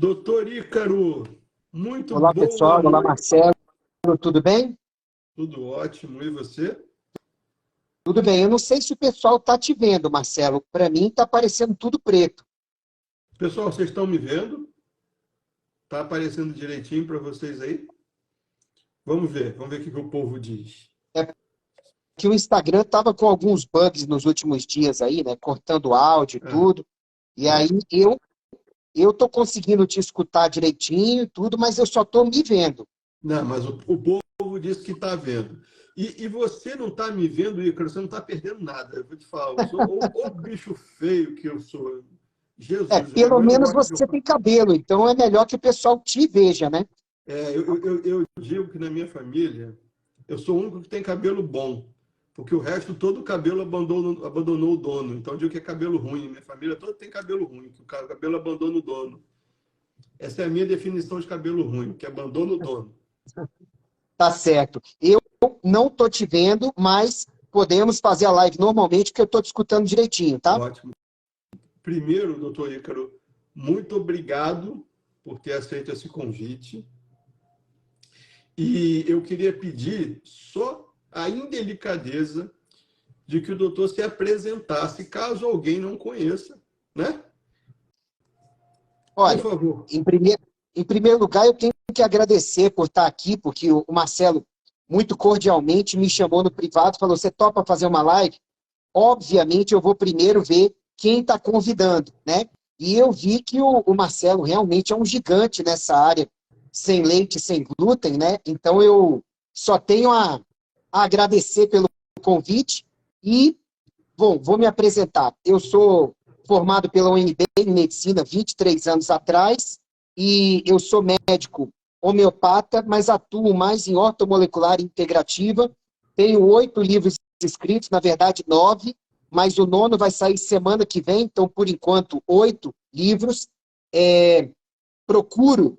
Doutor Ícaro, muito Olá, boa pessoal. Olá, noite. Marcelo. Tudo bem? Tudo ótimo. E você? Tudo bem. Eu não sei se o pessoal está te vendo, Marcelo. Para mim, está parecendo tudo preto. Pessoal, vocês estão me vendo? Tá aparecendo direitinho para vocês aí? Vamos ver o que que o povo diz. É que o Instagram estava com alguns bugs nos últimos dias aí, né? Cortando áudio e Ah, tudo. E aí eu tô conseguindo te escutar direitinho e tudo, mas eu só tô me vendo. não, mas o povo diz que está vendo. E você não está me vendo, Ícaro, você não está perdendo nada. Eu vou te falar, eu sou o bicho feio que eu sou. Jesus, minha Pelo mãe não menos gosta que eu você falo. tem cabelo, então é melhor que o pessoal te veja, né? Eu digo que na minha família, eu sou o único que tem cabelo bom, porque o resto todo o cabelo abandonou o dono. Então eu digo que é cabelo ruim. Minha família toda tem cabelo ruim, que o cabelo abandona o dono. Essa é a minha definição de cabelo ruim, que abandona o dono. Tá certo. Eu não tô te vendo, mas podemos fazer a live normalmente, porque eu tô te escutando direitinho, tá? Ótimo. Primeiro, doutor Ícaro, muito obrigado por ter aceito esse convite. E eu queria pedir só a indelicadeza de que o doutor se apresentasse, caso alguém não conheça, né? Por Olha, favor. em primeiro lugar, eu tenho que agradecer por estar aqui, porque o Marcelo, muito cordialmente, me chamou no privado, falou: você topa fazer uma live? Obviamente, eu vou primeiro ver quem está convidando, né? E eu vi que o Marcelo realmente é um gigante nessa área, sem leite, sem glúten, né? Então, eu só tenho a agradecer pelo convite e, bom, vou me apresentar. Eu sou formado pela UNB em Medicina 23 anos atrás e eu sou médico homeopata, mas atuo mais em ortomolecular integrativa. Tenho 8 livros escritos, na verdade 9, mas o nono vai sair semana que vem, então, por enquanto, 8 livros. Procuro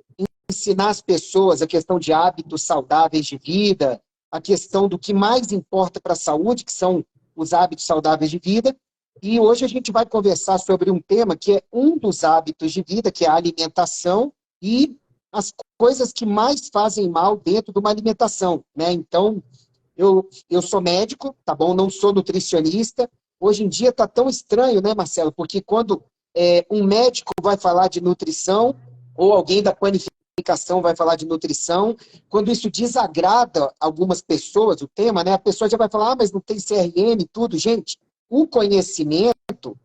ensinar as pessoas a questão de hábitos saudáveis de vida, a questão do que mais importa para a saúde, que são os hábitos saudáveis de vida. E hoje a gente vai conversar sobre um tema que é um dos hábitos de vida, que é a alimentação e as coisas que mais fazem mal dentro de uma alimentação, né? Então, eu sou médico, tá bom? Não sou nutricionista. Hoje em dia está tão estranho, né, Marcelo? Porque quando um médico vai falar de nutrição, ou alguém da panificação vai falar de nutrição, quando isso desagrada algumas pessoas, o tema, né? A pessoa já vai falar: mas não tem CRM e tudo. Gente, o conhecimento,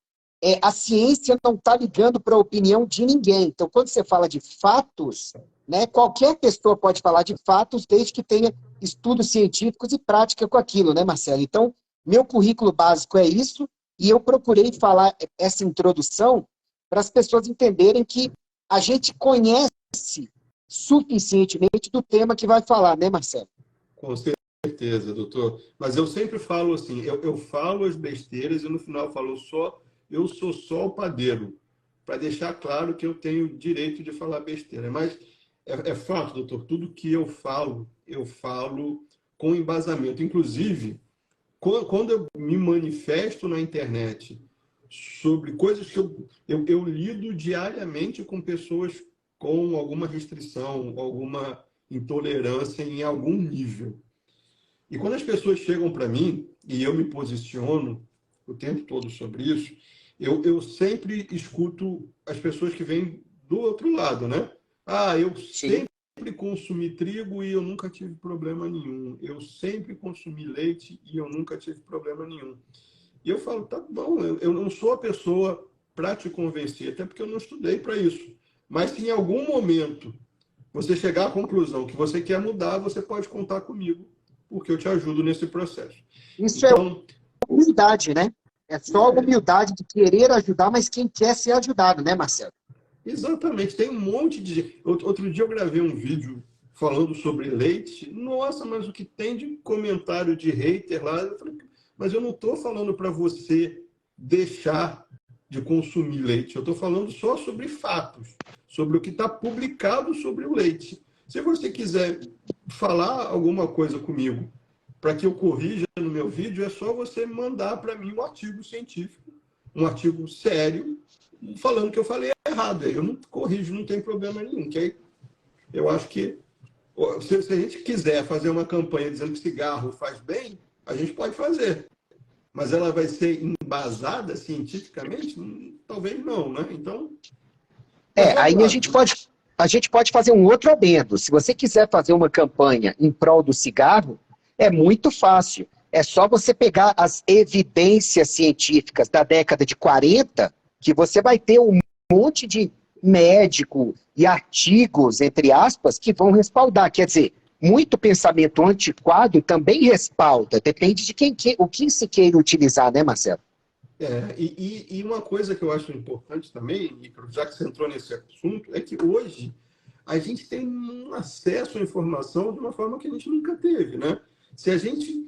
a ciência não está ligando para a opinião de ninguém. Então, quando você fala de fatos, né, qualquer pessoa pode falar de fatos, desde que tenha estudos científicos e prática com aquilo, né, Marcelo? Então, meu currículo básico é isso, e eu procurei falar essa introdução para as pessoas entenderem que a gente conhece suficientemente do tema que vai falar, né, Marcelo? Com certeza, doutor. Mas eu sempre falo assim, eu falo as besteiras e no final eu falo só, eu sou só o padeiro, para deixar claro que eu tenho direito de falar besteira. Mas é fato, doutor, tudo que eu falo com embasamento. Inclusive, quando eu me manifesto na internet sobre coisas que eu lido diariamente com pessoas com alguma restrição, alguma intolerância em algum nível. E quando as pessoas chegam para mim, e eu me posiciono o tempo todo sobre isso, eu sempre escuto as pessoas que vêm do outro lado, né? Ah, eu Sim. sempre consumi trigo e eu nunca tive problema nenhum. Eu sempre consumi leite e eu nunca tive problema nenhum. E eu falo, tá bom, eu não sou a pessoa para te convencer, até porque eu não estudei para isso. Mas se em algum momento você chegar à conclusão que você quer mudar, você pode contar comigo, porque eu te ajudo nesse processo. Isso é Então, humildade, né? É só a é, humildade de querer ajudar, mas quem quer ser ajudado, né, Marcelo? exatamente, tem um monte de. Outro dia eu gravei um vídeo falando sobre leite. Nossa, mas o que tem de comentário de hater lá? Eu falei, mas eu não estou falando para você deixar de consumir leite. Eu estou falando só sobre fatos, sobre o que está publicado sobre o leite. Se você quiser falar alguma coisa comigo para que eu corrija no meu vídeo, é só você mandar para mim um artigo científico, um artigo sério, falando que eu falei errado. Eu não corrijo, não tem problema nenhum. Que aí, eu acho que se a gente quiser fazer uma campanha dizendo que cigarro faz bem, a gente pode fazer. Mas ela vai ser embasada cientificamente? Talvez não, né? Então, Aí lá. a gente pode fazer um outro adendo. Se você quiser fazer uma campanha em prol do cigarro, é muito fácil. É só você pegar as evidências científicas da década de 40, que você vai ter um monte de médico e artigos, entre aspas, que vão respaldar. Quer dizer, muito pensamento antiquado também respalda. Depende de o que se queira utilizar, né, Marcelo? E uma coisa que eu acho importante também, já que você entrou nesse assunto, é que hoje a gente tem um acesso à informação de uma forma que a gente nunca teve, né? Se a gente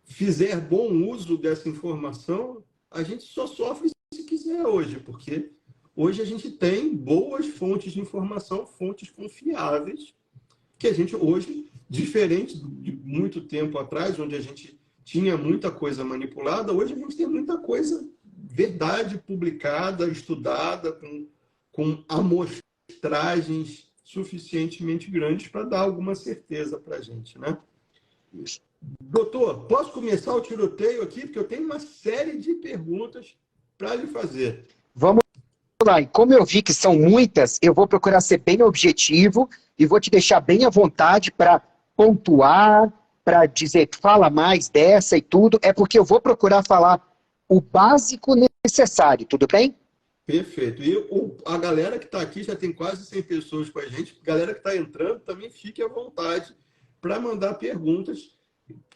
fizer bom uso dessa informação, a gente só sofre se quiser hoje, porque hoje a gente tem boas fontes de informação, fontes confiáveis, que a gente hoje, diferente de muito tempo atrás, onde a gente tinha muita coisa manipulada, hoje a gente tem muita coisa, verdade, publicada, estudada, com amostragens suficientemente grandes para dar alguma certeza para a gente, né? Doutor, posso começar o tiroteio aqui? Porque eu tenho uma série de perguntas para lhe fazer. Vamos lá. E como eu vi que são muitas, eu vou procurar ser bem objetivo e vou te deixar bem à vontade para pontuar, para dizer, fala mais dessa e tudo. É porque eu vou procurar falar o básico necessário, tudo bem? Perfeito. E a galera que está aqui, já tem quase 100 pessoas com a gente, galera que está entrando, também fique à vontade para mandar perguntas.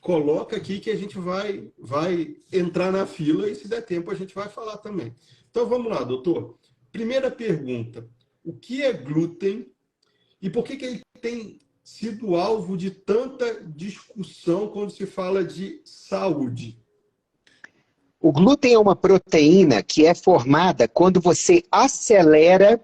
Coloca aqui que a gente vai entrar na fila e, se der tempo, a gente vai falar também. Então, vamos lá, doutor. Primeira pergunta. O que é glúten e por que ele tem sido alvo de tanta discussão quando se fala de saúde? O glúten é uma proteína que é formada quando você acelera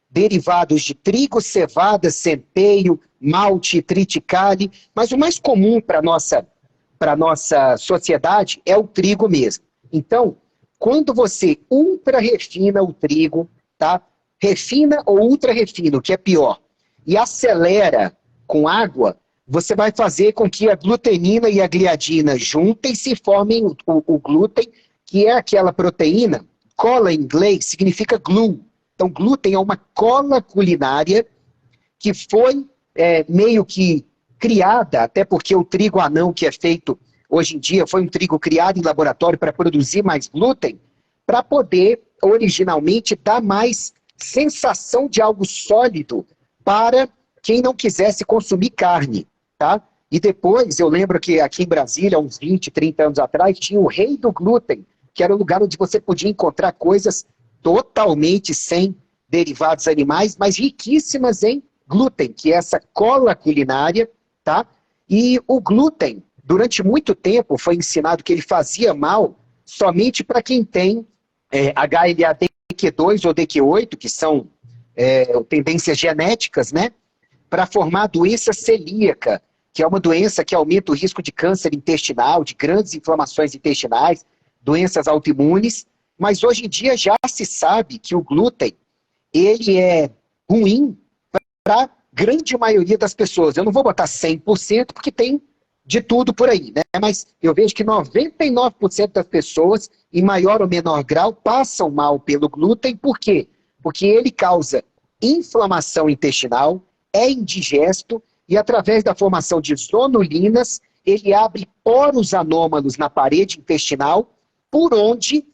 derivados de trigo, cevada, centeio, malte, triticale, mas o mais comum para a nossa sociedade é o trigo mesmo. Então, quando você ultra refina o trigo, tá? Refina ou ultra refina, o que é pior, e acelera com água, você vai fazer com que a glutenina e a gliadina juntem-se e formem o glúten, que é aquela proteína. Cola em inglês significa glue. Então, glúten é uma cola culinária que foi meio que criada, até porque o trigo anão que é feito hoje em dia foi um trigo criado em laboratório para produzir mais glúten, para poder, originalmente, dar mais sensação de algo sólido para quem não quisesse consumir carne, tá? E depois, eu lembro que aqui em Brasília, uns 20, 30 anos atrás, tinha o Rei do Glúten, que era o lugar onde você podia encontrar coisas totalmente sem derivados animais, mas riquíssimas em glúten, que é essa cola culinária, tá? E o glúten, durante muito tempo, foi ensinado que ele fazia mal somente para quem tem HLA-DQ2 ou DQ8, que são tendências genéticas, né? Para formar doença celíaca, que é uma doença que aumenta o risco de câncer intestinal, de grandes inflamações intestinais, doenças autoimunes, mas hoje em dia já se sabe que o glúten, ele é ruim para a grande maioria das pessoas. Eu não vou botar 100%, porque tem de tudo por aí, né? Mas eu vejo que 99% das pessoas, em maior ou menor grau, passam mal pelo glúten. Por quê? Porque ele causa inflamação intestinal, é indigesto, e através da formação de zonulinas, ele abre poros anômalos na parede intestinal, por onde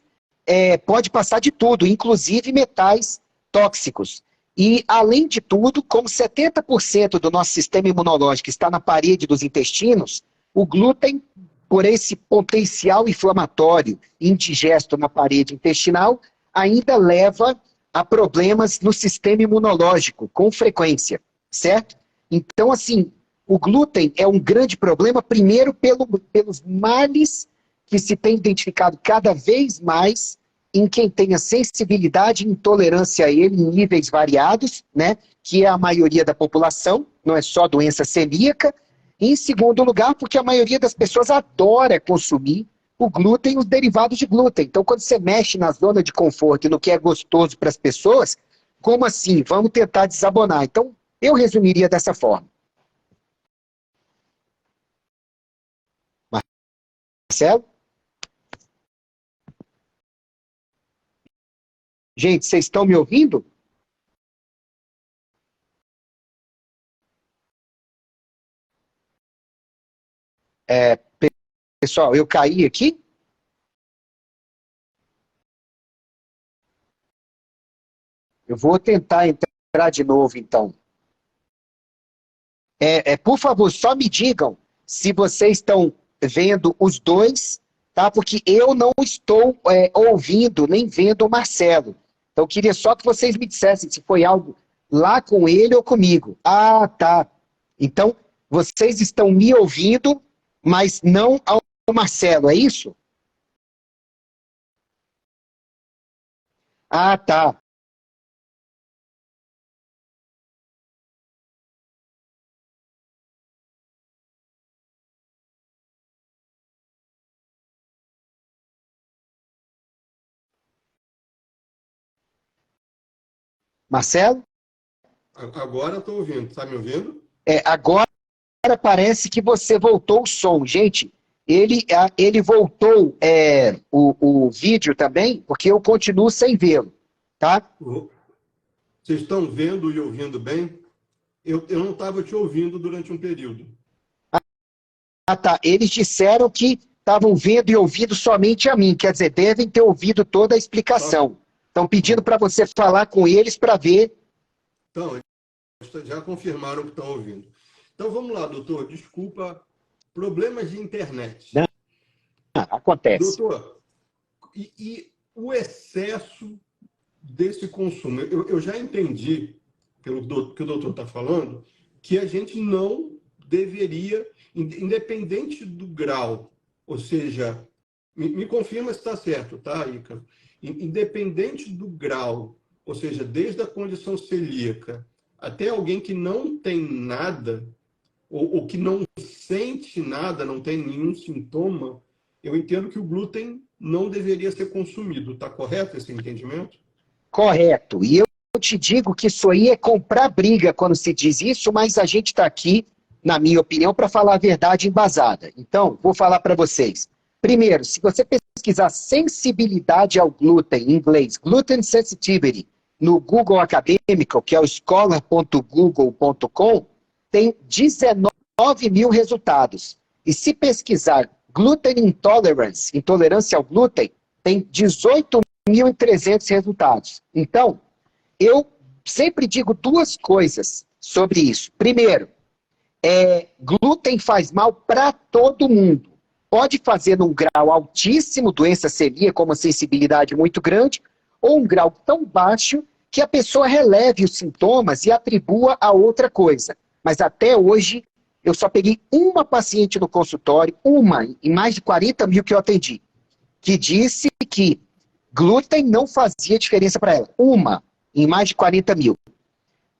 pode passar de tudo, inclusive metais tóxicos. E, além de tudo, como 70% do nosso sistema imunológico está na parede dos intestinos, o glúten, por esse potencial inflamatório indigesto na parede intestinal, ainda leva a problemas no sistema imunológico, com frequência, certo? Então, assim, o glúten é um grande problema, primeiro pelos males que se tem identificado cada vez mais em quem tenha sensibilidade e intolerância a ele em níveis variados, né, que é a maioria da população, não é só doença celíaca. E, em segundo lugar, porque a maioria das pessoas adora consumir o glúten e os derivados de glúten. Então, quando você mexe na zona de conforto e no que é gostoso para as pessoas, Como assim? Vamos tentar desabonar. Então, eu resumiria dessa forma. Marcelo? Gente, vocês estão me ouvindo? É, pessoal, eu caí aqui? Eu vou tentar entrar de novo, então. Por favor, só me digam se vocês estão vendo os dois, tá? Porque eu não estou ouvindo nem vendo o Marcelo. Então, eu queria só que vocês me dissessem se foi algo lá com ele ou comigo. Ah, tá. Então, vocês estão me ouvindo, mas não ao Marcelo, é isso? Ah, tá. Marcelo? Agora estou ouvindo. Está me ouvindo? Agora parece que você voltou o som. Gente, ele voltou o vídeo também, porque eu continuo sem vê-lo, tá? Vocês estão vendo e ouvindo bem? Eu não estava te ouvindo durante um período. Ah, tá. Eles disseram que estavam vendo e ouvindo somente a mim, quer dizer, devem ter ouvido toda a explicação. Estão pedindo para você falar com eles para ver. Então, já confirmaram que estão ouvindo. Então, vamos lá, doutor. Desculpa, problemas de internet. Não, acontece. Doutor, e o excesso desse consumo? Eu já entendi, pelo que o doutor está falando, que a gente não deveria, independente do grau, ou seja, me confirma se está certo, tá, Ícaro? Independente do grau, ou seja, desde a condição celíaca até alguém que não tem nada, ou que não sente nada, não tem nenhum sintoma, eu entendo que o glúten não deveria ser consumido. Está correto esse entendimento? Correto. E eu te digo que isso aí é comprar briga quando se diz isso, mas a gente está aqui, na minha opinião, para falar a verdade embasada. Então, vou falar para vocês. Primeiro, se você pesquisar sensibilidade ao glúten, em inglês, gluten sensitivity, no Google Acadêmico, que é o scholar.google.com, tem 19 mil resultados. E se pesquisar gluten intolerance, intolerância ao glúten, tem 18.300 resultados. Então, eu sempre digo duas coisas sobre isso. Primeiro, glúten faz mal para todo mundo. Pode fazer num grau altíssimo, doença celíaca com uma sensibilidade muito grande, ou um grau tão baixo que a pessoa releve os sintomas e atribua a outra coisa. Mas até hoje, eu só peguei uma paciente no consultório, uma, em mais de 40 mil que eu atendi, que disse que glúten não fazia diferença para ela. Uma, em mais de 40 mil.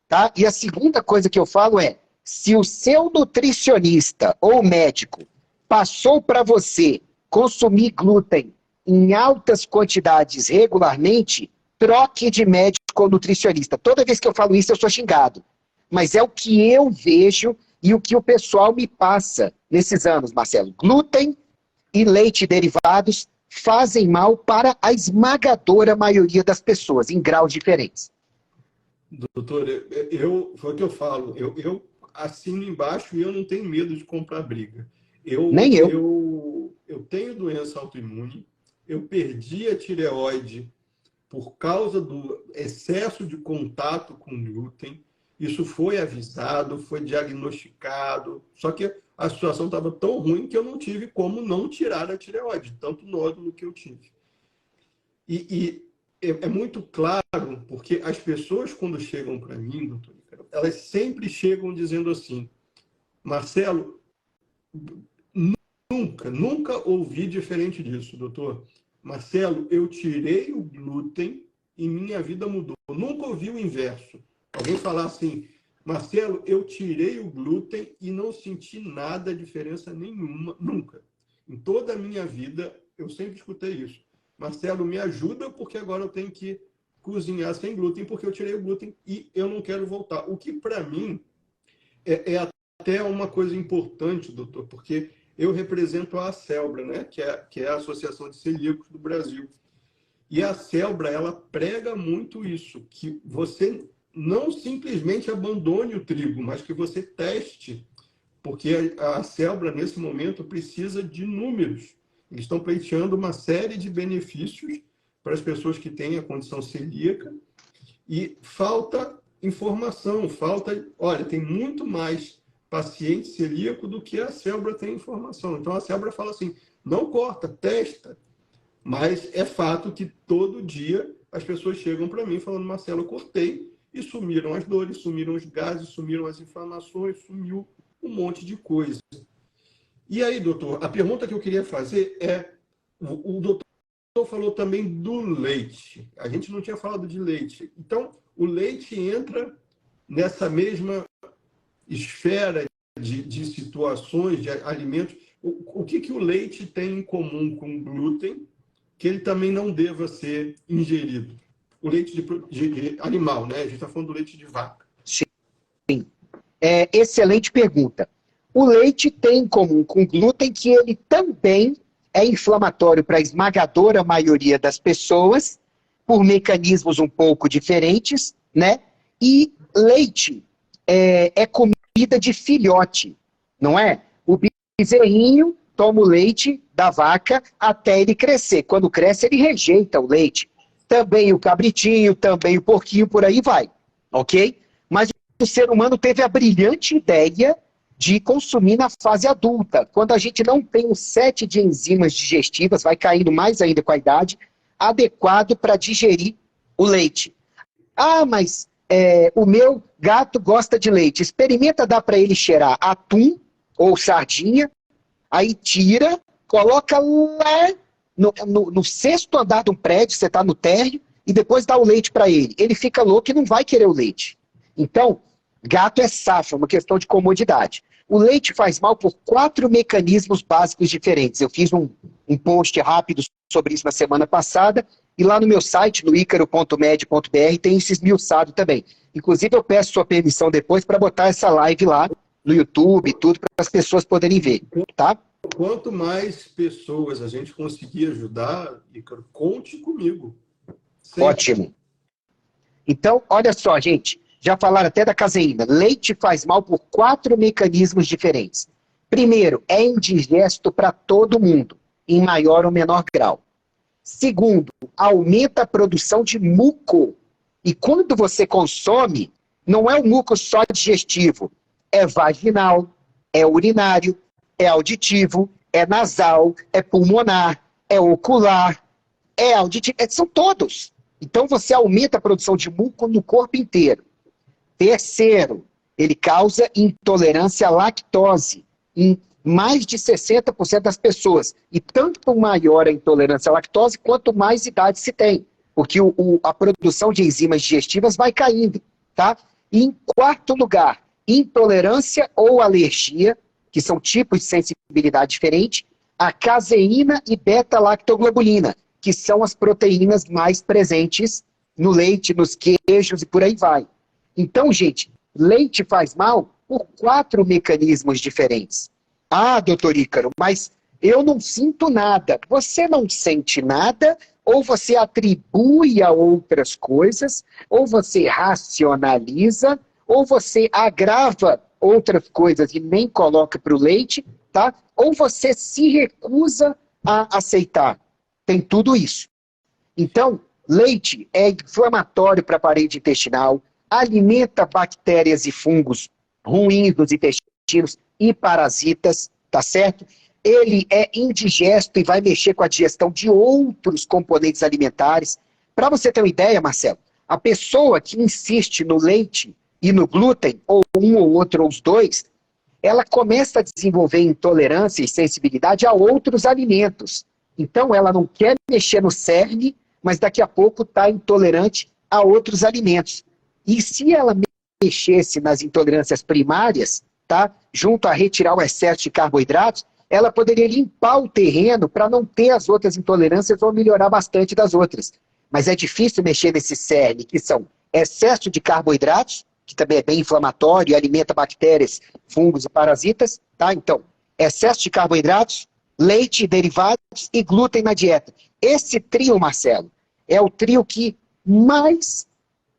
Tá? E a segunda coisa que eu falo é, se o seu nutricionista ou médico passou para você consumir glúten em altas quantidades regularmente, troque de médico ou nutricionista. Toda vez que eu falo isso, eu sou xingado. Mas é o que eu vejo e o que o pessoal me passa nesses anos, Marcelo. Glúten e leite derivados fazem mal para a esmagadora maioria das pessoas, em graus diferentes. Doutor, foi o que eu falo. Eu assino embaixo e eu não tenho medo de comprar briga. Nem eu. Eu tenho doença autoimune, eu perdi a tireoide por causa do excesso de contato com glúten. Isso foi avisado, foi diagnosticado, só que a situação estava tão ruim que eu não tive como não tirar a tireoide, tanto nódulo que eu tive. E é muito claro, porque as pessoas, quando chegam para mim, doutor, elas sempre chegam dizendo assim, Marcelo, nunca ouvi diferente disso, doutor. Marcelo, eu tirei o glúten e minha vida mudou. Nunca ouvi o inverso. Alguém falar assim, Marcelo, eu tirei o glúten e não senti nada, diferença nenhuma, nunca. Em toda a minha vida, eu sempre escutei isso. Marcelo, me ajuda porque agora eu tenho que cozinhar sem glúten, porque eu tirei o glúten e eu não quero voltar. O que, para mim, é até uma coisa importante, doutor, porque eu represento a Acelbra, né? Que é a Associação de Celíacos do Brasil. E a Acelbra, ela prega muito isso, que você não simplesmente abandone o trigo, mas que você teste, porque a Acelbra, nesse momento, precisa de números. Eles estão pleiteando uma série de benefícios para as pessoas que têm a condição celíaca e falta informação, olha, tem muito mais paciente celíaco do que a Acelbra tem informação. Então, a Acelbra fala assim, não corta, testa. Mas é fato que todo dia as pessoas chegam para mim falando, Marcelo, eu cortei e sumiram as dores, sumiram os gases, sumiram as inflamações, sumiu um monte de coisa. E aí, doutor, a pergunta que eu queria fazer é, o doutor falou também do leite. A gente não tinha falado de leite. Então, o leite entra nessa mesma esfera de situações, de alimentos. O que o leite tem em comum com o glúten que ele também não deva ser ingerido? O leite de animal, né? A gente está falando do leite de vaca. Sim. Excelente pergunta. O leite tem em comum com o glúten que ele também é inflamatório para a esmagadora maioria das pessoas, por mecanismos um pouco diferentes, né? E leite é comida de filhote, não é? O bezerrinho toma o leite da vaca até ele crescer. Quando cresce, ele rejeita o leite. Também o cabritinho, também o porquinho, por aí vai, ok? Mas o ser humano teve a brilhante ideia de consumir na fase adulta, quando a gente não tem um set de enzimas digestivas, vai caindo mais ainda com a idade, adequado para digerir o leite. Ah, mas o meu gato gosta de leite. Experimenta dar para ele cheirar atum ou sardinha, aí tira, coloca lá no sexto andar de um prédio, você está no térreo, e depois dá o leite para ele. Ele fica louco e não vai querer o leite. Então, gato é safo, é uma questão de comodidade. O leite faz mal por 4 mecanismos básicos diferentes. Eu fiz um post rápido sobre isso na semana passada, e lá no meu site, no icaro.med.br, tem isso esmiuçado também. Inclusive, eu peço sua permissão depois para botar essa live lá no YouTube e tudo, para as pessoas poderem ver, tá? Quanto mais pessoas a gente conseguir ajudar, Ícaro, conte comigo. Sempre. Ótimo. Então, olha só, gente, já falaram até da caseína. Leite faz mal por 4 mecanismos diferentes. Primeiro, é indigesto para todo mundo, em maior ou menor grau. Segundo, aumenta a produção de muco. E quando você consome, não é o muco só digestivo, é vaginal, é urinário, é auditivo, é nasal, é pulmonar, é ocular, é auditivo, são todos. Então você aumenta a produção de muco no corpo inteiro. Terceiro, ele causa intolerância à lactose em mais de 60% das pessoas. E tanto maior a intolerância à lactose, quanto mais idade se tem. Porque a produção de enzimas digestivas vai caindo, tá? E em quarto lugar, intolerância ou alergia, que são tipos de sensibilidade diferente, a caseína e beta-lactoglobulina, que são as proteínas mais presentes no leite, nos queijos e por aí vai. Então, gente, leite faz mal por 4 mecanismos diferentes. Ah, doutor Ícaro, mas eu não sinto nada. Você não sente nada, ou você atribui a outras coisas, ou você racionaliza, ou você agrava outras coisas e nem coloca para o leite, tá? Ou você se recusa a aceitar. Tem tudo isso. Então, leite é inflamatório para a parede intestinal, alimenta bactérias e fungos ruins dos intestinos e parasitas, tá certo? Ele é indigesto e vai mexer com a digestão de outros componentes alimentares. Para você ter uma ideia, Marcelo, a pessoa que insiste no leite e no glúten, ou um ou outro, ou os dois, ela começa a desenvolver intolerância e sensibilidade a outros alimentos. Então, ela não quer mexer no cerne, mas daqui a pouco está intolerante a outros alimentos. E se ela mexesse nas intolerâncias primárias, tá, junto a retirar o excesso de carboidratos, ela poderia limpar o terreno para não ter as outras intolerâncias ou melhorar bastante das outras. mas é difícil mexer nesse cerne, que são excesso de carboidratos, que também é bem inflamatório e alimenta bactérias, fungos e parasitas, tá? Então, excesso de carboidratos, leite, derivados e glúten na dieta. Esse trio, Marcelo, é o trio que mais,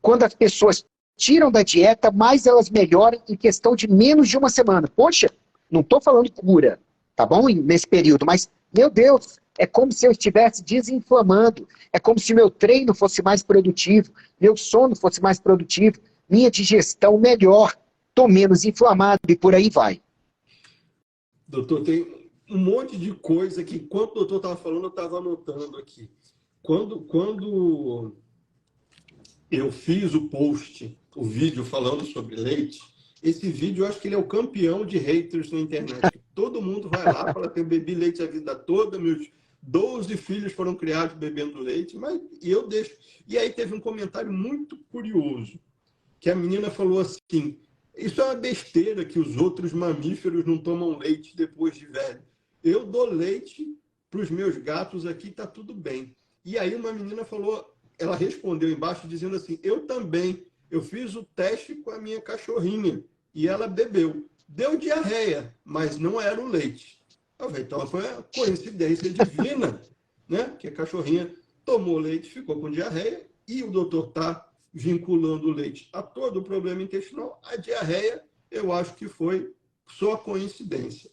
quando as pessoas tiram da dieta, mais elas melhoram em questão de menos de uma semana. Poxa, não estou falando cura, tá bom? Nesse período, mas, meu Deus, é como se eu estivesse desinflamando, é como se meu treino fosse mais produtivo, meu sono fosse mais produtivo, minha digestão melhor, estou menos inflamado e por aí vai. Doutor, tem um monte de coisa que, enquanto o doutor estava falando, eu estava anotando aqui. Quando eu fiz o post, o vídeo falando sobre leite, esse vídeo eu acho que ele é o campeão de haters na internet. Todo mundo vai lá para ter bebi leite a vida toda, meus 12 filhos foram criados bebendo leite, mas e eu deixo. E aí teve um comentário muito curioso, que a menina falou assim: isso é uma besteira que os outros mamíferos não tomam leite depois de velho. Eu dou leite para os meus gatos aqui, tá tudo bem. E aí uma menina falou, ela respondeu embaixo dizendo assim: eu também, eu fiz o teste com a minha cachorrinha e ela bebeu. Deu diarreia, mas não era o leite. Eu falei, então foi uma coincidência divina, né? Que a cachorrinha tomou leite, ficou com diarreia e o doutor está vinculando o leite a todo o problema intestinal. A diarreia, eu acho que foi só coincidência.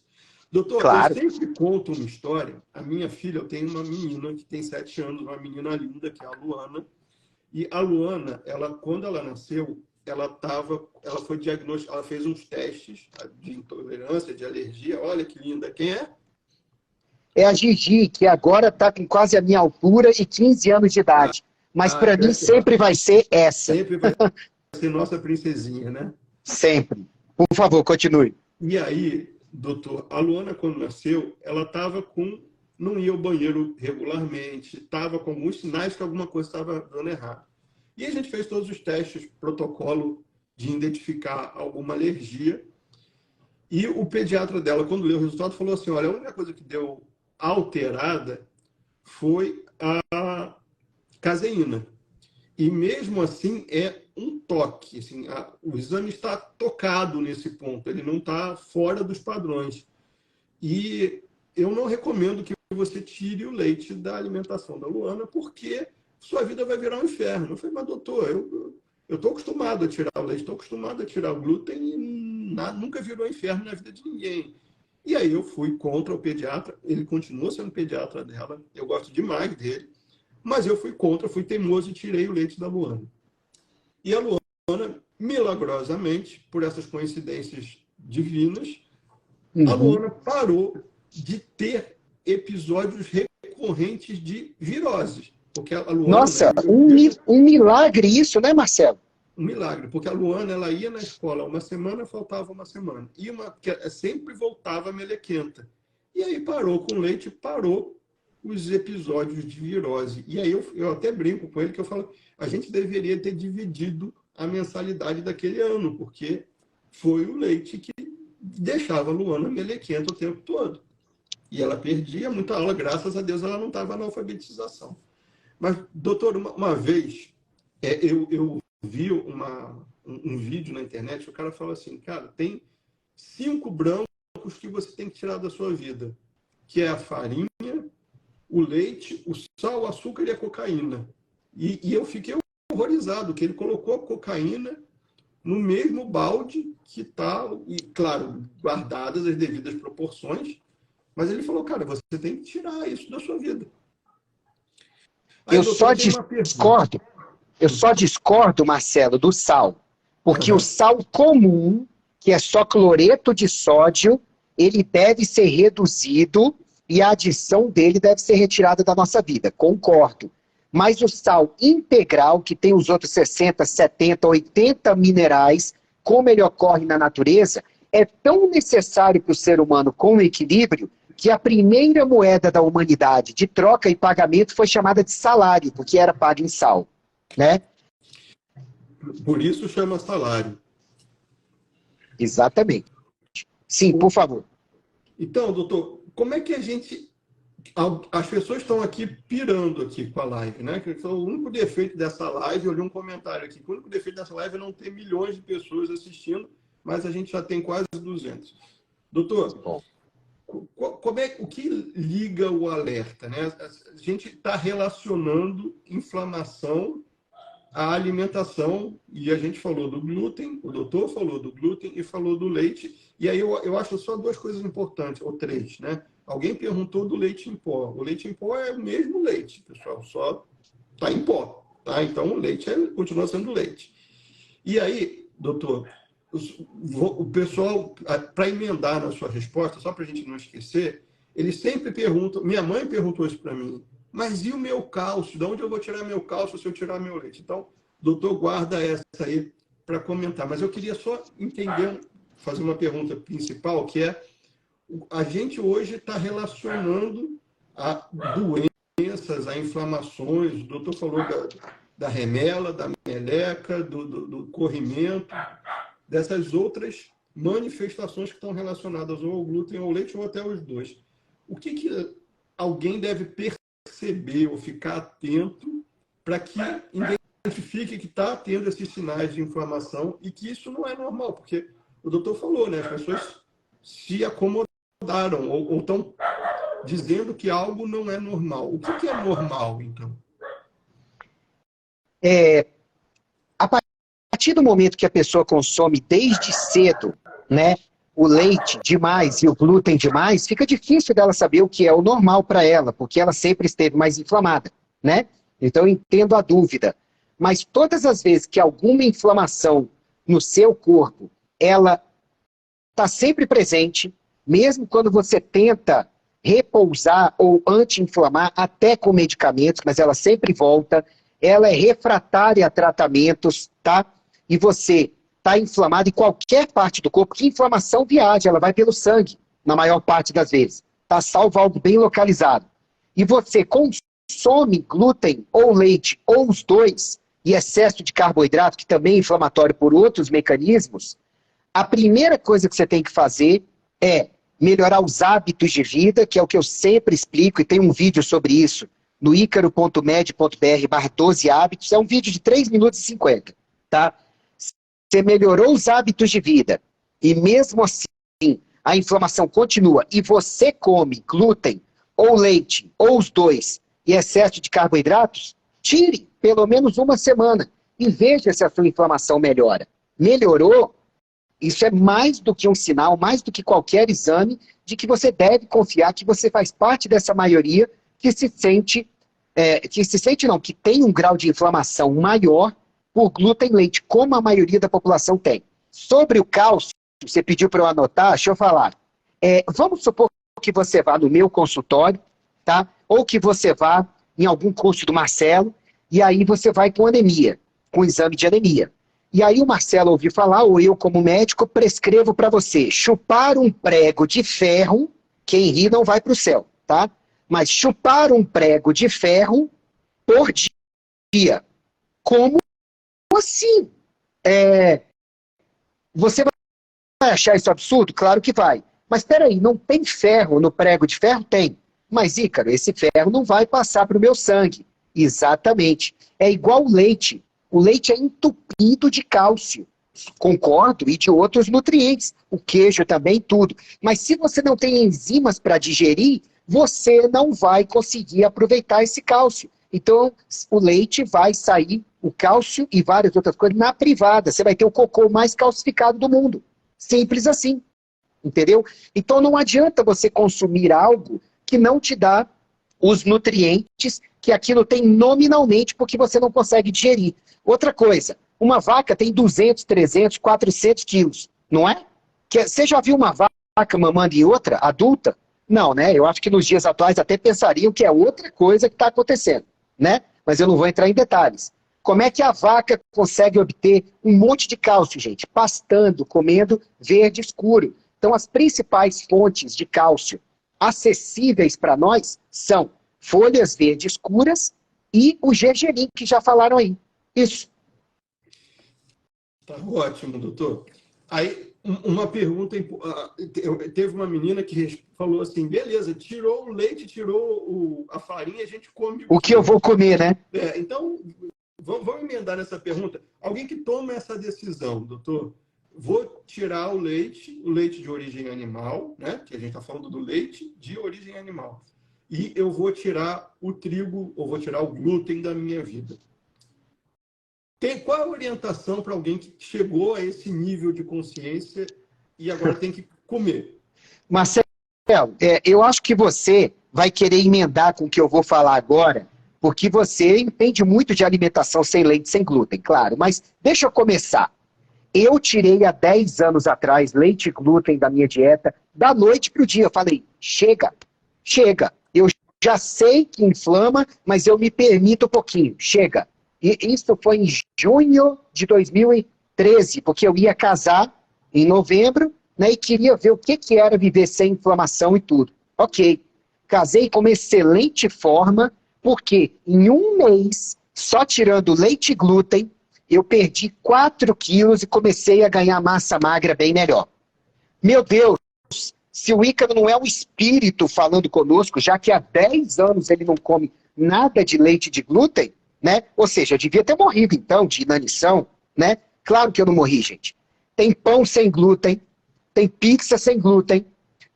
Doutor, Claro. eu sempre conto uma história. A minha filha, eu tenho uma menina que tem 7 anos, uma menina linda, que é a Luana. E a Luana, quando ela nasceu, ela foi diagnosticada, ela fez uns testes de intolerância, de alergia. Olha que linda. Quem é? É a Gigi, que agora está com quase a minha altura e 15 anos de idade. Mas para mim Cresce sempre rápido. vai ser essa. Sempre vai ser nossa princesinha, né? Sempre. Por favor, continue. E aí, doutor, a Luana, quando nasceu, ela estava não ia ao banheiro regularmente, estava com alguns sinais que alguma coisa estava dando errado. E a gente fez todos os testes, protocolo de identificar alguma alergia. E o pediatra dela, quando leu o resultado, falou assim: olha, a única coisa que deu alterada foi a caseína. E mesmo assim é um toque. Assim, o exame está tocado nesse ponto, ele não está fora dos padrões. E eu não recomendo que você tire o leite da alimentação da Luana, porque sua vida vai virar um inferno. Eu falei, mas doutor, eu estou acostumado a tirar o leite, estou acostumado a tirar o glúten e nunca virou inferno na vida de ninguém. E aí eu fui contra o pediatra, ele continua sendo pediatra dela, eu gosto demais dele, mas eu fui contra, fui teimoso e tirei o leite da Luana. E a Luana, milagrosamente, por essas coincidências divinas, a Luana parou de ter episódios recorrentes de viroses. Porque a Luana... Nossa, um milagre isso, né, Marcelo? Um milagre, porque a Luana, ela ia na escola uma semana, faltava uma semana. Sempre voltava melequenta. E aí parou com leite, parou os episódios de virose. E aí eu até brinco com ele, que eu falo, a gente deveria ter dividido a mensalidade daquele ano, porque foi o leite que deixava a Luana melequenta o tempo todo. E ela perdia muita aula, graças a Deus ela não estava na alfabetização. Mas, doutor, uma vez eu vi um vídeo na internet, o cara falou assim, cara, tem 5 brancos que você tem que tirar da sua vida, que é a farinha, o leite, o sal, o açúcar e a cocaína. E eu fiquei horrorizado, que ele colocou a cocaína no mesmo balde que está, e claro, guardadas as devidas proporções, mas ele falou, cara, você tem que tirar isso da sua vida. Aí, Eu doutor, só eu tenho uma pergunta. discordo, Marcelo, do sal. Porque o Uhum. sal comum, que é só cloreto de sódio, ele deve ser reduzido e a adição dele deve ser retirada da nossa vida. Concordo. Mas o sal integral, que tem os outros 60, 70, 80 minerais, como ele ocorre na natureza, é tão necessário para o ser humano com equilíbrio que a primeira moeda da humanidade de troca e pagamento foi chamada de salário, porque era pago em sal, né? Por isso chama salário. Exatamente. Sim, por favor. Então, doutor, como é que a gente As pessoas estão aqui pirando aqui com a live, né? Que o único defeito dessa live, eu li um comentário aqui, que o único defeito dessa live é não ter milhões de pessoas assistindo, mas a gente já tem quase 200. Doutor, o que liga o alerta, né? A gente está relacionando inflamação à alimentação, e a gente falou do glúten, o doutor falou do glúten e falou do leite, e aí eu acho só duas coisas importantes, ou três, né? Alguém perguntou do leite em pó. O leite em pó é o mesmo leite, pessoal, só está em pó, tá? Então o leite continua sendo leite. E aí, doutor, o pessoal, para emendar na sua resposta, só para a gente não esquecer, eles sempre perguntam, minha mãe perguntou isso para mim, mas e o meu cálcio? De onde eu vou tirar meu cálcio se eu tirar meu leite? Então, doutor, guarda essa aí para comentar. Mas eu queria só entender, fazer uma pergunta principal, que é, a gente hoje está relacionando a doenças, a inflamações, o doutor falou da remela, da meleca, do corrimento, dessas outras manifestações que estão relacionadas ou ao glúten ou ao leite ou até os dois. O que alguém deve perceber ou ficar atento para que identifique que está tendo esses sinais de inflamação e que isso não é normal? Porque o doutor falou, né? As pessoas se acomodaram ou estão dizendo que algo não é normal. O que é normal, então? A partir do momento que a pessoa consome desde cedo, né, o leite demais e o glúten demais, fica difícil dela saber o que é o normal para ela, porque ela sempre esteve mais inflamada, né? Então eu entendo a dúvida. Mas todas as vezes que alguma inflamação no seu corpo, ela está sempre presente, mesmo quando você tenta repousar ou anti-inflamar, até com medicamentos, mas ela sempre volta, ela é refratária a tratamentos, tá? E você está inflamado em qualquer parte do corpo, que inflamação viaja, ela vai pelo sangue, na maior parte das vezes, tá? Salvo algo bem localizado. E você consome glúten ou leite, ou os dois, e excesso de carboidrato, que também é inflamatório por outros mecanismos, a primeira coisa que você tem que fazer é melhorar os hábitos de vida, que é o que eu sempre explico, e tem um vídeo sobre isso no icaro.med.br/12 hábitos, é um vídeo de 3 minutos e 50, tá? Você melhorou os hábitos de vida, e mesmo assim a inflamação continua, e você come glúten, ou leite, ou os dois, e excesso de carboidratos, tire pelo menos uma semana, e veja se a sua inflamação melhora. Melhorou? Isso é mais do que um sinal, mais do que qualquer exame, de que você deve confiar que você faz parte dessa maioria que que tem um grau de inflamação maior por glúten e leite, como a maioria da população tem. Sobre o cálcio, você pediu para eu anotar, deixa eu falar. Vamos supor que você vá no meu consultório, tá? Ou que você vá em algum curso do Marcelo, e aí você vai com anemia, com exame de anemia. E aí o Marcelo ouviu falar, ou eu como médico, prescrevo para você chupar um prego de ferro, quem ri não vai para o céu, tá? Mas chupar um prego de ferro por dia. Como assim? Você vai achar isso absurdo? Claro que vai. Mas espera aí, não tem ferro no prego de ferro? Tem. Mas, Ícaro, esse ferro não vai passar para o meu sangue. Exatamente. É igual o leite. O leite é entupido de cálcio. Concordo, e de outros nutrientes. O queijo também, tudo. Mas se você não tem enzimas para digerir, você não vai conseguir aproveitar esse cálcio. Então, o leite vai sair, o cálcio e várias outras coisas, na privada. Você vai ter o cocô mais calcificado do mundo. Simples assim. Entendeu? Então, não adianta você consumir algo que não te dá os nutrientes que aquilo tem nominalmente, porque você não consegue digerir. Outra coisa, uma vaca tem 200, 300, 400 quilos, não é? Você já viu uma vaca mamando em outra, adulta? Não, né? Eu acho que nos dias atuais até pensariam que é outra coisa que está acontecendo, né? Mas eu não vou entrar em detalhes. Como é que a vaca consegue obter um monte de cálcio, gente? Pastando, comendo verde escuro. Então, as principais fontes de cálcio acessíveis para nós são folhas verdes escuras e o gergelim, que já falaram aí. Isso. Tá ótimo, doutor. Aí, Uma pergunta, teve uma menina que falou assim, beleza, tirou o leite, tirou a farinha, a gente come o O que eu quê? vou comer, né? Então, vamos emendar nessa pergunta. Alguém que toma essa decisão, doutor, vou tirar o leite de origem animal, né? Que a gente está falando do leite de origem animal, e eu vou tirar o trigo, ou vou tirar o glúten da minha vida. Qual é a orientação para alguém que chegou a esse nível de consciência e agora tem que comer? Marcelo, eu acho que você vai querer emendar com o que eu vou falar agora, porque você entende muito de alimentação sem leite, sem glúten, claro. Mas deixa eu começar. Eu tirei há 10 anos atrás leite e glúten da minha dieta, da noite para o dia. Eu falei, chega, chega. Eu já sei que inflama, mas eu me permito um pouquinho, chega. E isso foi em junho de 2013, porque eu ia casar em novembro, né, e queria ver o que era viver sem inflamação e tudo. Ok, casei com uma excelente forma, porque em um mês, só tirando leite e glúten, eu perdi 4 quilos e comecei a ganhar massa magra bem melhor. Meu Deus, se o Ícaro não é um espírito falando conosco, já que há 10 anos ele não come nada de leite de glúten, né? Ou seja, eu devia ter morrido então, de inanição, né? Claro que eu não morri, gente. Tem pão sem glúten, tem pizza sem glúten,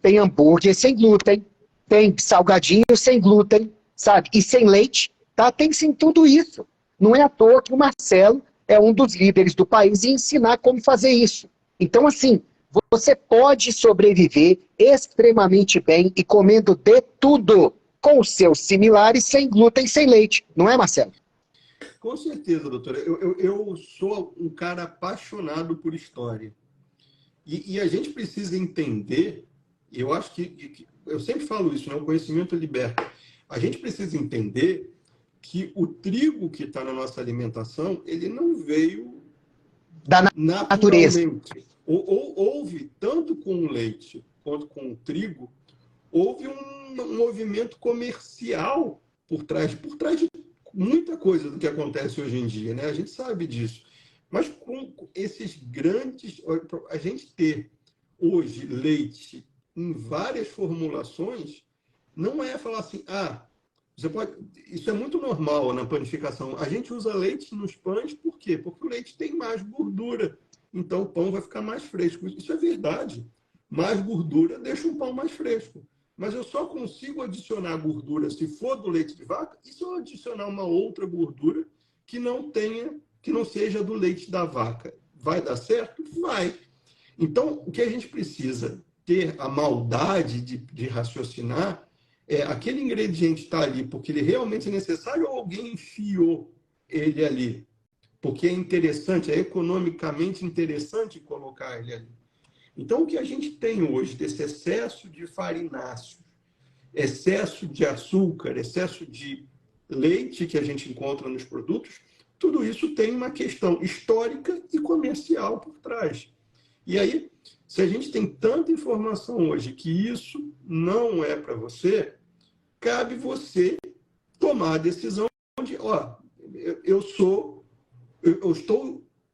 tem hambúrguer sem glúten, tem salgadinho sem glúten, sabe? E sem leite, tá? Tem sim tudo isso. Não é à toa que o Marcelo é um dos líderes do país e ensinar como fazer isso. Então, assim, você pode sobreviver extremamente bem e comendo de tudo, com os seus similares, sem glúten, sem leite. Não é, Marcelo? Com certeza, doutora. Eu sou um cara apaixonado por história. E a gente precisa entender, eu acho que eu sempre falo isso, né? O conhecimento liberta. A gente precisa entender que o trigo que está na nossa alimentação, ele não veio Da natureza. naturalmente. Houve, tanto com o leite quanto com o trigo, houve um movimento comercial por trás de muita coisa do que acontece hoje em dia, né? A gente sabe disso. Mas com esses grandes... A gente ter hoje leite em várias formulações, não é falar assim, você pode... Isso é muito normal na panificação. A gente usa leite nos pães, por quê? Porque o leite tem mais gordura. Então o pão vai ficar mais fresco. Isso é verdade. Mais gordura deixa o pão mais fresco. Mas eu só consigo adicionar gordura se for do leite de vaca e se eu adicionar uma outra gordura que não seja do leite da vaca. Vai dar certo? Vai. Então, o que a gente precisa ter a maldade de raciocinar é aquele ingrediente está ali porque ele realmente é necessário ou alguém enfiou ele ali? Porque é interessante, é economicamente interessante colocar ele ali. Então, o que a gente tem hoje desse excesso de farináceos, excesso de açúcar, excesso de leite que a gente encontra nos produtos, tudo isso tem uma questão histórica e comercial por trás. E aí, se a gente tem tanta informação hoje que isso não é para você, cabe você tomar a decisão de, eu estou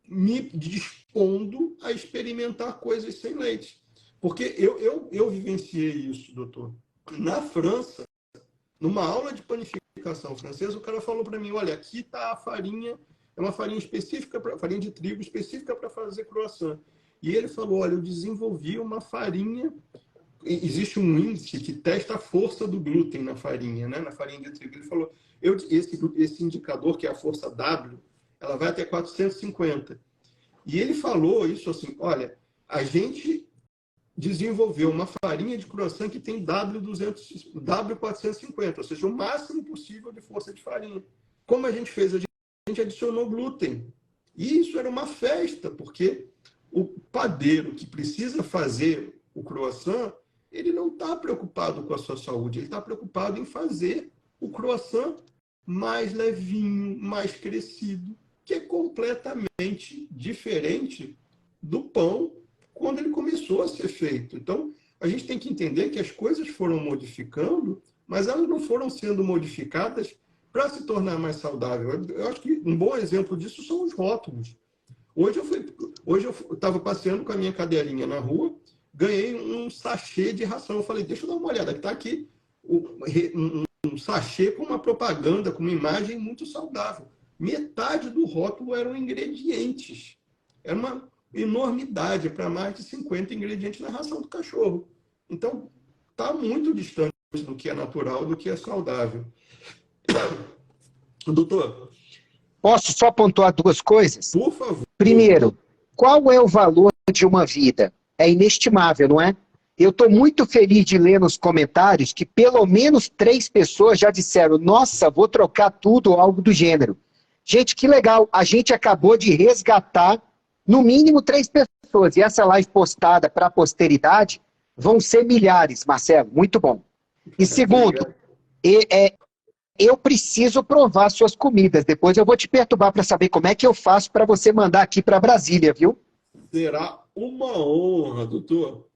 me dispondo a experimentar coisas sem leite. Porque eu vivenciei isso, doutor. Na França, numa aula de panificação francesa, o cara falou para mim, olha, aqui está a farinha, é uma farinha específica, farinha de trigo específica para fazer croissant. E ele falou, olha, eu desenvolvi uma farinha, existe um índice que testa a força do glúten na farinha, né? Na farinha de trigo. Ele falou, esse indicador, que é a força W, ela vai até 450. E ele falou isso assim, olha, a gente desenvolveu uma farinha de croissant que tem W450, ou seja, o máximo possível de força de farinha. Como a gente fez? A gente adicionou glúten. E isso era uma festa, porque o padeiro que precisa fazer o croissant, ele não está preocupado com a sua saúde, ele está preocupado em fazer o croissant mais levinho, mais crescido, que é completamente diferente do pão quando ele começou a ser feito. Então, a gente tem que entender que as coisas foram modificando, mas elas não foram sendo modificadas para se tornar mais saudável. Eu acho que um bom exemplo disso são os rótulos. Hoje Hoje eu estava passeando com a minha cadelinha na rua, ganhei um sachê de ração. Eu falei, deixa eu dar uma olhada, que está aqui um sachê com uma propaganda, com uma imagem muito saudável. Metade do rótulo eram ingredientes. Era uma enormidade para mais de 50 ingredientes na ração do cachorro. Então, está muito distante do que é natural, do que é saudável. Doutor, Posso só pontuar duas coisas? por favor. Primeiro, qual é o valor de uma vida? É inestimável, não é? Eu estou muito feliz de ler nos comentários que pelo menos 3 pessoas já disseram: nossa, vou trocar tudo ou algo do gênero. Gente, que legal. A gente acabou de resgatar no mínimo 3 pessoas. E essa live postada para a posteridade vão ser milhares, Marcelo. Muito bom. E segundo, eu preciso provar suas comidas. Depois eu vou te perturbar para saber como é que eu faço para você mandar aqui para Brasília, viu? Será uma honra, doutor.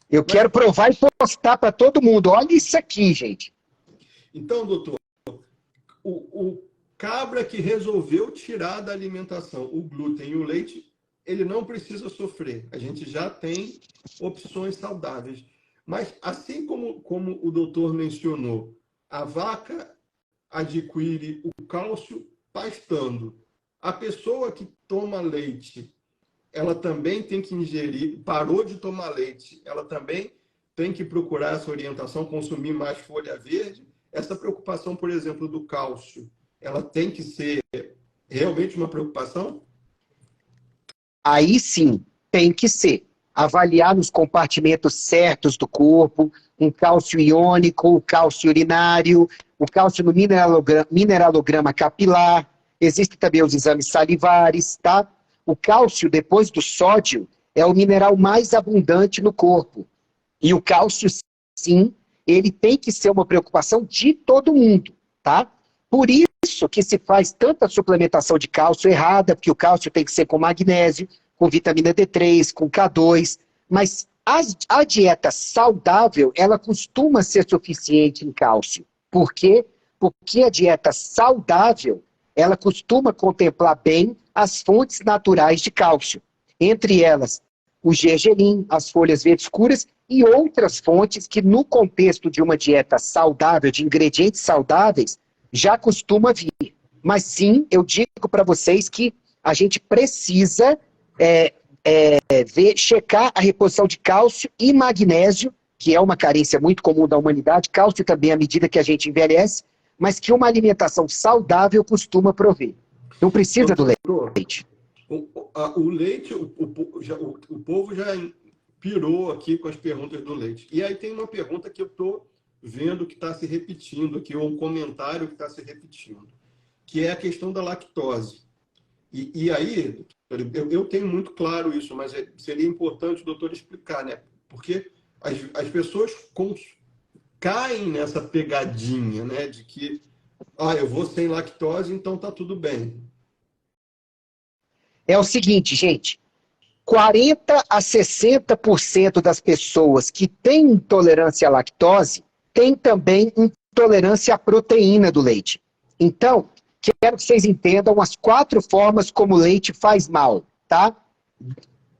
Eu quero provar e postar para todo mundo. Olha isso aqui, gente. Então, doutor, o cabra que resolveu tirar da alimentação o glúten e o leite, ele não precisa sofrer. A gente já tem opções saudáveis. Mas, assim como o doutor mencionou, a vaca adquire o cálcio pastando. A pessoa que toma leite, ela também tem que ingerir, parou de tomar leite, ela também tem que procurar essa orientação, consumir mais folha verde. Essa preocupação, por exemplo, do cálcio, ela tem que ser realmente uma preocupação? Aí sim, tem que ser. Avaliar nos compartimentos certos do corpo, um cálcio iônico, o cálcio urinário, o cálcio no mineralograma capilar. Existem também os exames salivares, tá? O cálcio, depois do sódio, é o mineral mais abundante no corpo. E o cálcio, sim, ele tem que ser uma preocupação de todo mundo, tá? Por isso que se faz tanta suplementação de cálcio errada, porque o cálcio tem que ser com magnésio, com vitamina D3, com K2, mas a dieta saudável, ela costuma ser suficiente em cálcio. Por quê? Porque a dieta saudável, ela costuma contemplar bem as fontes naturais de cálcio. Entre elas, o gergelim, as folhas verdes escuras e outras fontes que, no contexto de uma dieta saudável, de ingredientes saudáveis, já costuma vir. Mas sim, eu digo para vocês que a gente precisa checar a reposição de cálcio e magnésio, que é uma carência muito comum da humanidade, cálcio também à medida que a gente envelhece, mas que uma alimentação saudável costuma prover. Não precisa do leite. O leite, o povo já pirou aqui com as perguntas do leite. E aí tem uma pergunta que eu estou vendo que está se repetindo aqui, ou um comentário que está se repetindo, que é a questão da lactose. E aí, eu tenho muito claro isso, mas seria importante o doutor explicar, né? Porque as pessoas caem nessa pegadinha, né? De que, eu vou sem lactose, então tá tudo bem. É o seguinte, gente, 40 a 60% das pessoas que têm intolerância à lactose têm também intolerância à proteína do leite. Então, quero que vocês entendam as 4 formas como o leite faz mal, tá?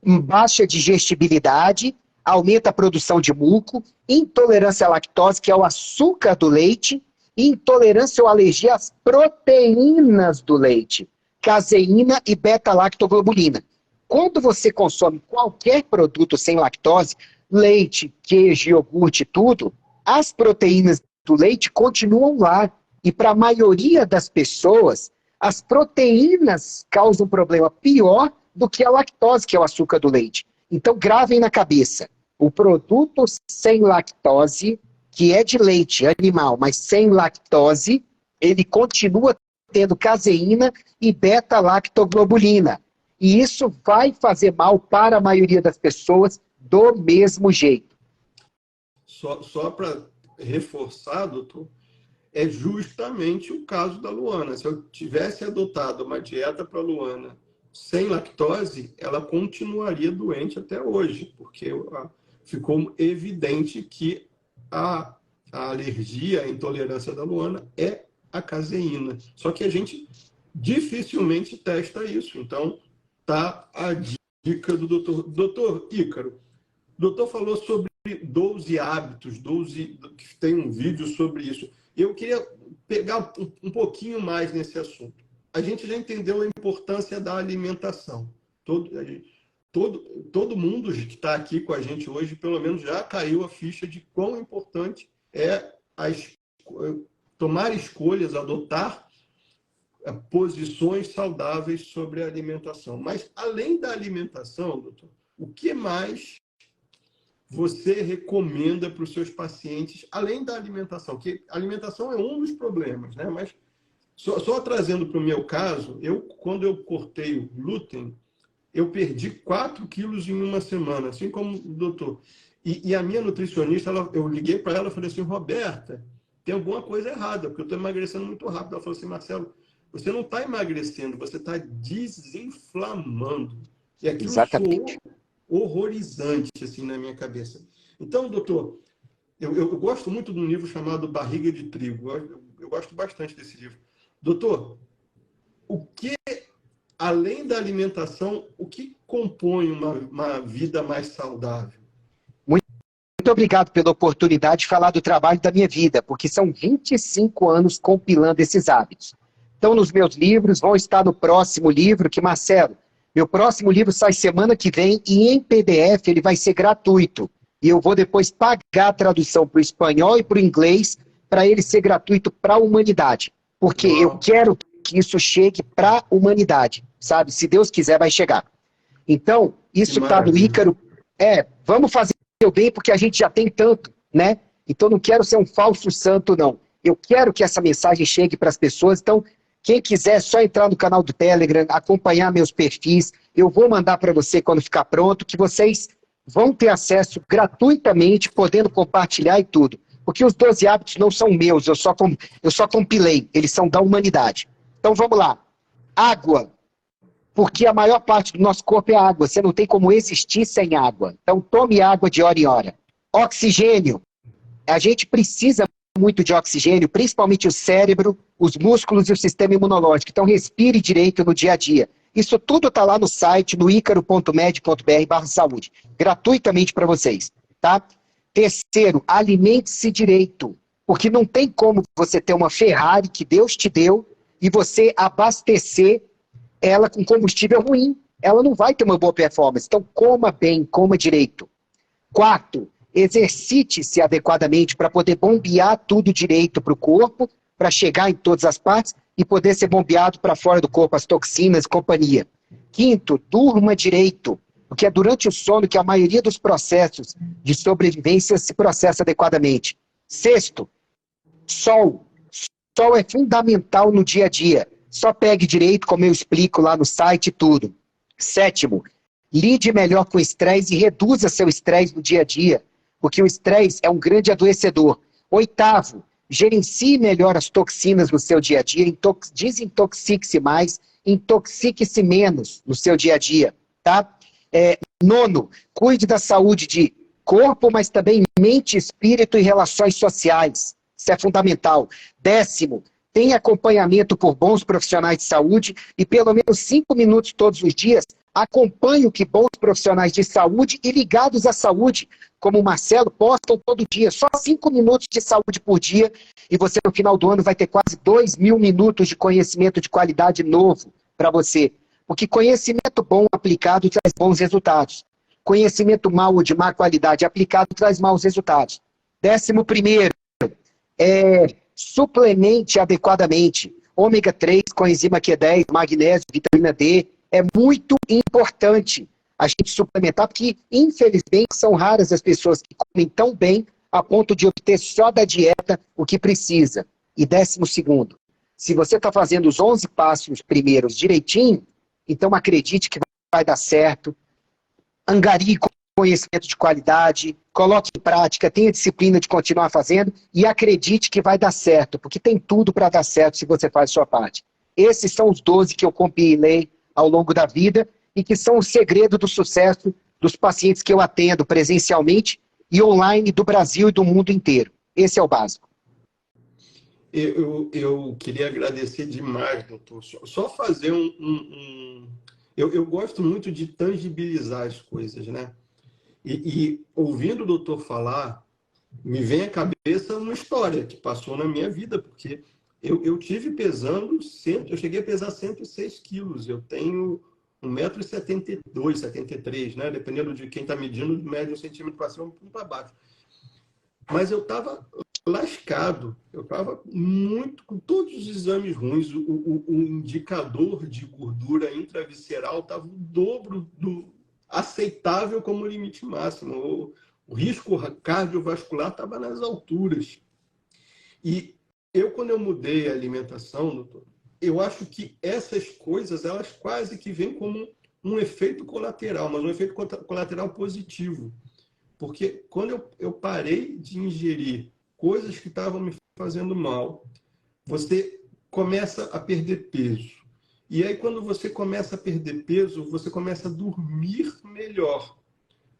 Baixa digestibilidade, aumenta a produção de muco, intolerância à lactose, que é o açúcar do leite, e intolerância ou alergia às proteínas do leite, caseína e beta-lactoglobulina. Quando você consome qualquer produto sem lactose, leite, queijo, iogurte, tudo, as proteínas do leite continuam lá. E para a maioria das pessoas, as proteínas causam um problema pior do que a lactose, que é o açúcar do leite. Então, gravem na cabeça. O produto sem lactose, que é de leite animal, mas sem lactose, ele continua tendo caseína e beta-lactoglobulina. E isso vai fazer mal para a maioria das pessoas do mesmo jeito. Só para reforçar, doutor, é justamente o caso da Luana. Se eu tivesse adotado uma dieta para a Luana sem lactose, ela continuaria doente até hoje, porque ficou evidente que a alergia, a intolerância da Luana é a caseína. Só que a gente dificilmente testa isso. Então, tá a dica do doutor. Doutor Ícaro, o doutor falou sobre 12 hábitos, 12, que tem um vídeo sobre isso. Eu queria pegar um pouquinho mais nesse assunto. A gente já entendeu a importância da alimentação. Todo mundo que está aqui com a gente hoje, pelo menos já caiu a ficha de quão importante é tomar escolhas, adotar posições saudáveis sobre a alimentação. Mas, além da alimentação, doutor, o que mais você recomenda para os seus pacientes, além da alimentação? Que a alimentação é um dos problemas, né? Mas, só trazendo para o meu caso, quando eu cortei o glúten, eu perdi 4 quilos em uma semana, assim como o doutor. E a minha nutricionista, eu liguei para ela e falei assim, Roberta, tem alguma coisa errada, porque eu estou emagrecendo muito rápido. Ela falou assim, Marcelo, você não está emagrecendo, você está desinflamando. E aquilo Exatamente. soou horrorizante assim, na minha cabeça. Então, doutor, eu gosto muito de um livro chamado Barriga de Trigo. Eu gosto bastante desse livro. Doutor, além da alimentação, o que compõe uma vida mais saudável? Muito obrigado pela oportunidade de falar do trabalho da minha vida, porque são 25 anos compilando esses hábitos. Então, nos meus livros, vão estar no próximo livro, que, Marcelo, meu próximo livro sai semana que vem e em PDF ele vai ser gratuito. E eu vou depois pagar a tradução para o espanhol e para o inglês para ele ser gratuito para a humanidade. Porque eu quero que isso chegue para a humanidade, sabe? Se Deus quiser, vai chegar. Então, isso está no Ícaro. Vamos fazer o bem porque a gente já tem tanto, né? Então, não quero ser um falso santo, não. Eu quero que essa mensagem chegue para as pessoas. Então, quem quiser, é só entrar no canal do Telegram, acompanhar meus perfis. Eu vou mandar para você quando ficar pronto, que vocês vão ter acesso gratuitamente, podendo compartilhar e tudo. Porque os 12 hábitos não são meus, eu só compilei, eles são da humanidade. Então vamos lá. Água, porque a maior parte do nosso corpo é água, você não tem como existir sem água. Então tome água de hora em hora. Oxigênio, a gente precisa muito de oxigênio, principalmente o cérebro, os músculos e o sistema imunológico. Então respire direito no dia a dia. Isso tudo está lá no site, no icaro.med.br/saúde, gratuitamente para vocês, tá? Terceiro, alimente-se direito, porque não tem como você ter uma Ferrari que Deus te deu e você abastecer ela com combustível ruim. Ela não vai ter uma boa performance. Então coma bem, coma direito. Quarto, exercite-se adequadamente para poder bombear tudo direito para o corpo, para chegar em todas as partes e poder ser bombeado para fora do corpo, as toxinas e companhia. Quinto, durma direito, porque é durante o sono que a maioria dos processos de sobrevivência se processa adequadamente. Sexto, sol. Sol é fundamental no dia a dia. Só pegue direito, como eu explico lá no site e tudo. Sétimo, lide melhor com o estresse e reduza seu estresse no dia a dia, porque o estresse é um grande adoecedor. Oitavo, gerencie melhor as toxinas no seu dia a dia, desintoxique-se mais, intoxique-se menos no seu dia a dia, tá? Nono, cuide da saúde de corpo, mas também mente, espírito e relações sociais. Isso é fundamental. Décimo, tenha acompanhamento por bons profissionais de saúde e pelo menos 5 minutos todos os dias acompanhe o que bons profissionais de saúde e ligados à saúde, como o Marcelo, postam todo dia. Só 5 minutos de saúde por dia e você no final do ano vai ter quase 2.000 minutos de conhecimento de qualidade novo para você. Porque conhecimento bom aplicado traz bons resultados. Conhecimento mau ou de má qualidade aplicado traz maus resultados. 11º, suplemente adequadamente. Ômega 3, coenzima Q10, magnésio, vitamina D. É muito importante a gente suplementar, porque, infelizmente, são raras as pessoas que comem tão bem a ponto de obter só da dieta o que precisa. E 12º, se você está fazendo os 11 passos primeiros direitinho, então acredite que vai dar certo. Angarie conhecimento de qualidade, coloque em prática, tenha disciplina de continuar fazendo e acredite que vai dar certo, porque tem tudo para dar certo se você faz a sua parte. Esses são os 12 que eu compilei ao longo da vida e que são o segredo do sucesso dos pacientes que eu atendo presencialmente e online do Brasil e do mundo inteiro. Esse é o básico. Eu queria agradecer demais, doutor. Só fazer eu gosto muito de tangibilizar as coisas, né? E ouvindo o doutor falar, me vem à cabeça uma história que passou na minha vida, porque eu tive pesando, eu cheguei a pesar 106 quilos, eu tenho 1,72 m, 73, né? Dependendo de quem está medindo, mede 1 centímetro para cima, um para baixo. Mas eu estava lascado, eu estava muito, com todos os exames ruins, o indicador de gordura intravisceral estava o dobro do aceitável como limite máximo. O risco cardiovascular estava nas alturas. E quando eu mudei a alimentação, doutor, eu acho que essas coisas, elas quase que vêm como um efeito colateral, mas um efeito colateral positivo. Porque quando eu parei de ingerir coisas que estavam me fazendo mal, você começa a perder peso. E aí, quando você começa a perder peso, você começa a dormir melhor.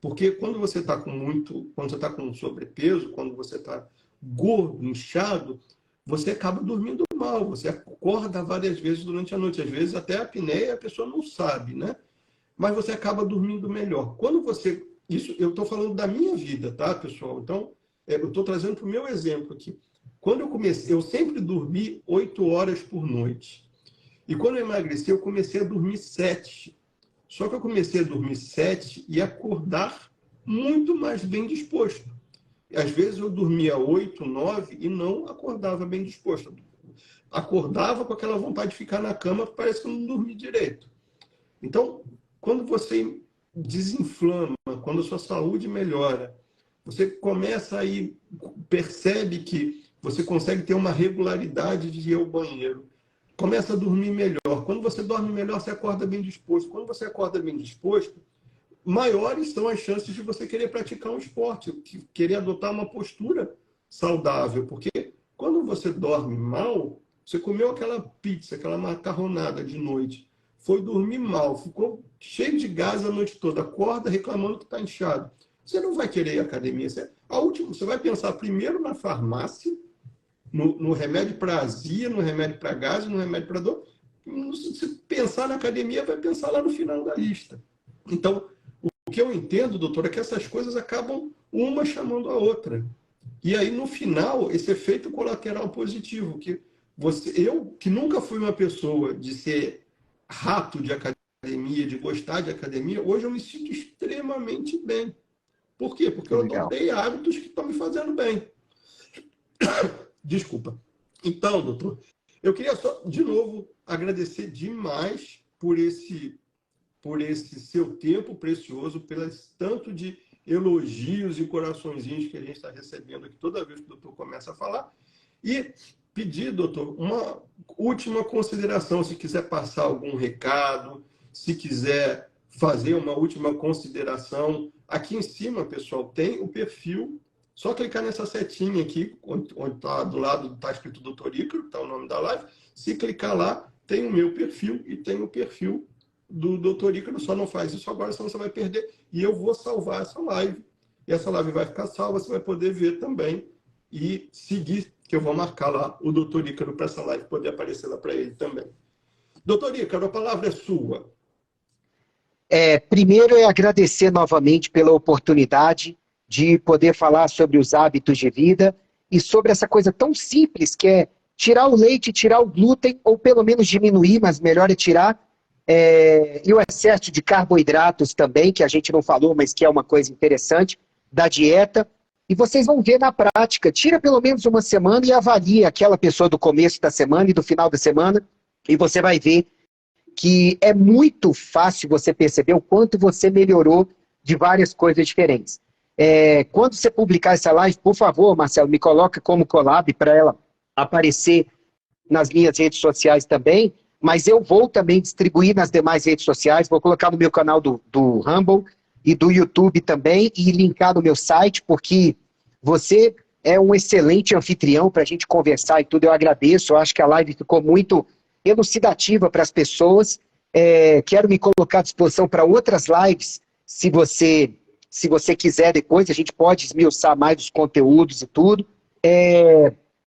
Porque quando você está quando você está com sobrepeso, quando você está gordo, inchado, você acaba dormindo mal. Você acorda várias vezes durante a noite. Às vezes até a apneia a pessoa não sabe, né? Mas você acaba dormindo melhor. Quando você... Isso eu estou falando da minha vida, tá, pessoal? Então, eu estou trazendo para o meu exemplo aqui. Quando eu comecei, eu sempre dormi 8 horas por noite. E quando eu emagreci, eu comecei a dormir 7. Só que eu comecei a dormir 7 e acordar muito mais bem disposto. Às vezes eu dormia 8, 9 e não acordava bem disposto. Acordava com aquela vontade de ficar na cama, parece que eu não dormi direito. Então, quando você desinflama, quando a sua saúde melhora, você começa aí, percebe que você consegue ter uma regularidade de ir ao banheiro, começa a dormir melhor. Quando você dorme melhor, você acorda bem disposto. Quando você acorda bem disposto, maiores são as chances de você querer praticar um esporte, querer adotar uma postura saudável. Porque quando você dorme mal, você comeu aquela pizza, aquela macarronada de noite, foi dormir mal, ficou cheio de gás a noite toda, acorda reclamando que está inchado. Você não vai querer ir à academia. Você vai pensar primeiro na farmácia, no remédio para azia, no remédio para gás, no remédio para dor. Se pensar na academia, vai pensar lá no final da lista. Então, o que eu entendo, doutor, é que essas coisas acabam uma chamando a outra. E aí, no final, esse efeito colateral positivo, eu, que nunca fui uma pessoa de ser rato de academia, de gostar de academia, hoje eu me sinto extremamente bem. Por quê? Porque eu adotei hábitos que estão me fazendo bem. Desculpa. Então, doutor, eu queria só, de novo, agradecer demais por esse seu tempo precioso, pelas tanto de elogios e coraçõezinhos que a gente está recebendo aqui toda vez que o doutor começa a falar. E pedir, doutor, uma última consideração, se quiser passar algum recado, se quiser fazer uma última consideração. Aqui em cima, pessoal, tem o perfil. Só clicar nessa setinha aqui, onde está do lado, está escrito Doutor Ícaro, está o nome da live. Se clicar lá, tem o meu perfil e tem o perfil do Doutor Ícaro. Só não faz isso agora, senão você vai perder. E eu vou salvar essa live. E essa live vai ficar salva, você vai poder ver também e seguir, que eu vou marcar lá o Doutor Ícaro para essa live poder aparecer lá para ele também. Doutor Ícaro, a palavra é sua. Primeiro é agradecer novamente pela oportunidade de poder falar sobre os hábitos de vida e sobre essa coisa tão simples que é tirar o leite, tirar o glúten, ou pelo menos diminuir, mas melhor é tirar, e o excesso de carboidratos também, que a gente não falou, mas que é uma coisa interessante, da dieta. E vocês vão ver na prática, tira pelo menos uma semana e avalia aquela pessoa do começo da semana e do final da semana, e você vai ver que é muito fácil você perceber o quanto você melhorou de várias coisas diferentes. Quando você publicar essa live, por favor, Marcelo, me coloca como collab para ela aparecer nas minhas redes sociais também, mas eu vou também distribuir nas demais redes sociais, vou colocar no meu canal do Rumble e do YouTube também, e linkar no meu site, porque você é um excelente anfitrião para a gente conversar e tudo, eu agradeço, eu acho que a live ficou muito elucidativa para as pessoas. Quero me colocar à disposição para outras lives, se você quiser depois, a gente pode esmiuçar mais os conteúdos e tudo.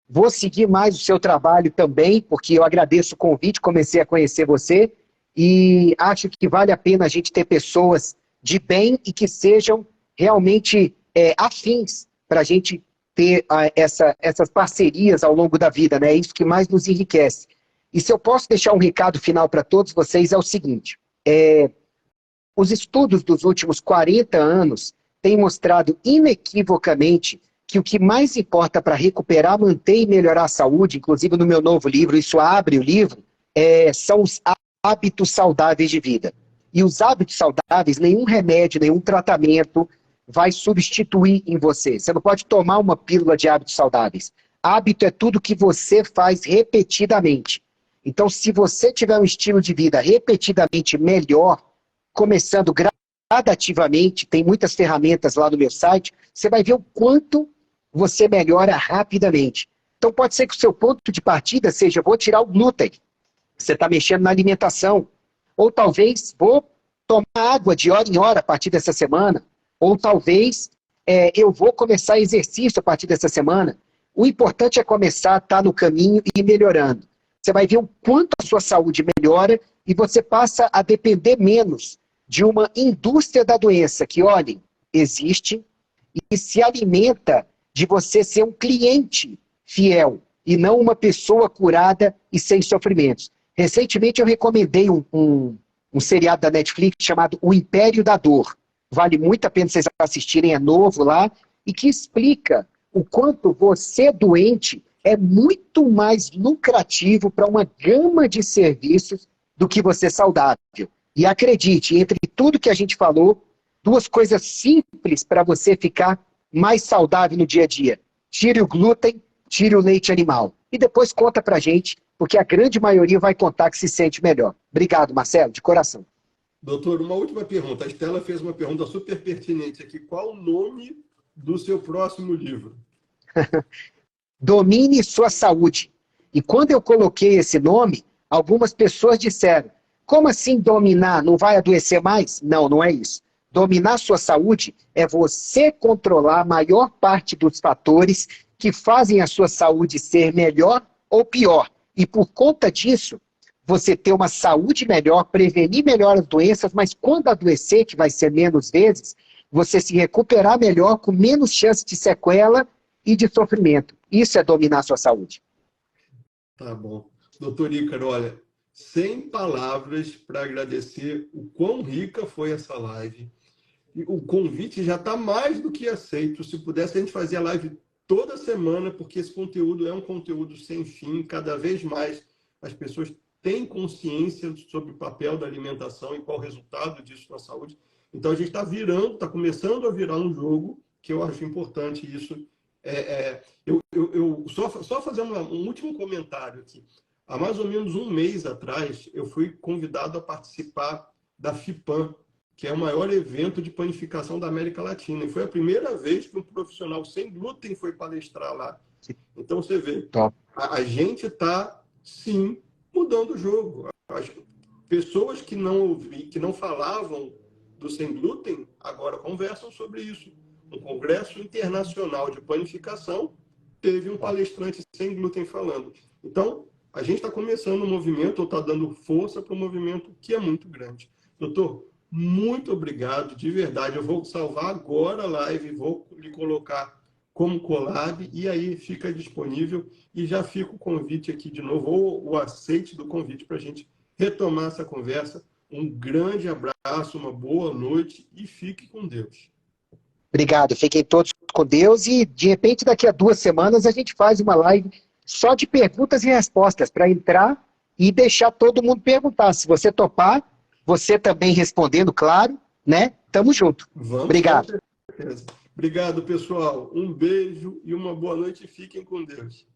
Vou seguir mais o seu trabalho também, porque eu agradeço o convite, comecei a conhecer você, e acho que vale a pena a gente ter pessoas de bem e que sejam realmente afins para a gente ter essas parcerias ao longo da vida, né? É isso que mais nos enriquece. E se eu posso deixar um recado final para todos vocês, é o seguinte: os estudos dos últimos 40 anos têm mostrado inequivocamente que o que mais importa para recuperar, manter e melhorar a saúde, inclusive no meu novo livro, isso abre o livro, são os hábitos saudáveis de vida. E os hábitos saudáveis, nenhum remédio, nenhum tratamento vai substituir em você. Você não pode tomar uma pílula de hábitos saudáveis. Hábito é tudo que você faz repetidamente. Então, se você tiver um estilo de vida repetidamente melhor, começando gradativamente, tem muitas ferramentas lá no meu site, você vai ver o quanto você melhora rapidamente. Então, pode ser que o seu ponto de partida seja: vou tirar o glúten. Você está mexendo na alimentação. Ou talvez, vou tomar água de hora em hora a partir dessa semana. Ou talvez, eu vou começar exercício a partir dessa semana. O importante é começar a estar no caminho e ir melhorando. Você vai ver o quanto a sua saúde melhora e você passa a depender menos de uma indústria da doença que, olhem, existe e se alimenta de você ser um cliente fiel e não uma pessoa curada e sem sofrimentos. Recentemente eu recomendei um seriado da Netflix chamado O Império da Dor. Vale muito a pena vocês assistirem, é novo lá, e que explica o quanto você doente é muito mais lucrativo para uma gama de serviços do que você saudável. E acredite, entre tudo que a gente falou, duas coisas simples para você ficar mais saudável no dia a dia: tire o glúten, tire o leite animal. E depois conta pra gente, porque a grande maioria vai contar que se sente melhor. Obrigado, Marcelo, de coração. Doutor, uma última pergunta. A Estela fez uma pergunta super pertinente aqui. Qual o nome do seu próximo livro? Domine sua saúde. E quando eu coloquei esse nome, algumas pessoas disseram: como assim dominar? Não vai adoecer mais? Não, não é isso. Dominar sua saúde é você controlar a maior parte dos fatores que fazem a sua saúde ser melhor ou pior. E por conta disso, você ter uma saúde melhor, prevenir melhor as doenças, mas quando adoecer, que vai ser menos vezes, você se recuperar melhor, com menos chance de sequela e de sofrimento. Isso é dominar a sua saúde. Tá bom. Doutor Ícaro, olha, sem palavras para agradecer o quão rica foi essa live. E o convite já está mais do que aceito. Se pudesse, a gente fazia live toda semana, porque esse conteúdo é um conteúdo sem fim. Cada vez mais as pessoas têm consciência sobre o papel da alimentação e qual o resultado disso na saúde. Então, a gente está virando, está começando a virar um jogo, que eu acho importante isso. Só fazendo um último comentário aqui. Há mais ou menos um mês atrás, eu fui convidado a participar da FIPAM, que é o maior evento de panificação da América Latina. E foi a primeira vez que um profissional sem glúten foi palestrar lá. Então, você vê, a gente está, sim, mudando o jogo. As pessoas que não falavam do sem glúten, agora conversam sobre isso. Um congresso internacional de panificação teve um palestrante sem glúten falando. Então, a gente está começando um movimento, ou está dando força para um movimento que é muito grande. Doutor, muito obrigado, de verdade. Eu vou salvar agora a live, vou lhe colocar como collab, e aí fica disponível. E já fica o convite aqui de novo, ou o aceite do convite para a gente retomar essa conversa. Um grande abraço, uma boa noite e fique com Deus. Obrigado, fiquem todos com Deus e, de repente, daqui a 2 semanas a gente faz uma live só de perguntas e respostas, para entrar e deixar todo mundo perguntar. Se você topar, você também respondendo, claro, né? Tamo junto. Vamos. Obrigado. Obrigado, pessoal. Um beijo e uma boa noite. Fiquem com Deus.